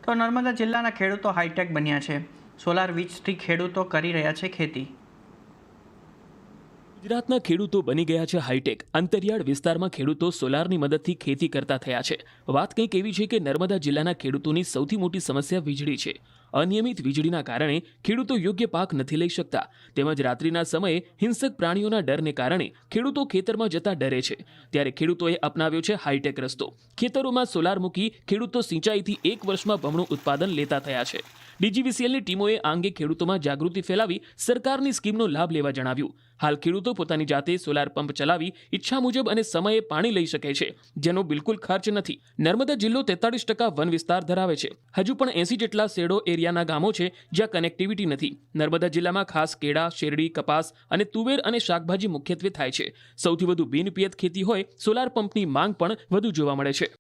તો નર્મદા જિલ્લાના ખેડૂતો હાઈટેક બન્યા છે. સોલાર વીજથી ખેડૂતો કરી રહ્યા છે ખેતી. ગુજરાતના ખેડૂતો બની ગયા છે હાઈટેક. અંતરિયાળ વિસ્તારમાં ખેડૂતો સોલારની મદદથી ખેતી કરતા થયા છે. વાત કંઈક એવી છે કે નર્મદા જિલ્લાના ખેડૂતોની સૌથી મોટી સમસ્યા વીજળી છે. અનિયમિત વીજળીના કારણે ખેડૂતો યોગ્ય પાક નથી લઈ શકતા. તેમજ રાત્રિના સમયે હિંસક પ્રાણીઓના ડરને કારણે ખેડૂતો ખેતરમાં જતા ડરે છે. ત્યારે ખેડૂતોએ અપનાવ્યો છે હાઈટેક રસ્તો. ખેતરોમાં સોલાર મૂકી ખેડૂતો સિંચાઈથી 1 વર્ષમાં બમણું ઉત્પાદન લેતા થયા છે. ડીજીવીસીએલની ટીમોએ આ અંગે ખેડૂતોમાં જાગૃતિ ફેલાવી સરકારની સ્કીમનો લાભ લેવા જણાવ્યું. હાલ ખેડૂતો પોતાની જાતે સોલાર પંપ ચલાવી ઈચ્છા મુજબ અને સમયે પાણી લઈ શકે છે, જેનો બિલકુલ ખર્ચ નથી. નર્મદા જિલ્લો 43% વન વિસ્તાર ધરાવે છે. હજુ પણ 80 જેટલા શેડો એરિયાના ગામો છે જ્યાં કનેક્ટિવિટી નથી. નર્મદા જિલ્લામાં ખાસ કેળા, શેરડી, કપાસ અને તુવેર અને શાકભાજી મુખ્યત્વે થાય છે. સૌથી વધુ બિનપિયત ખેતી હોય સોલાર પંપની માંગ પણ વધુ જોવા મળે છે.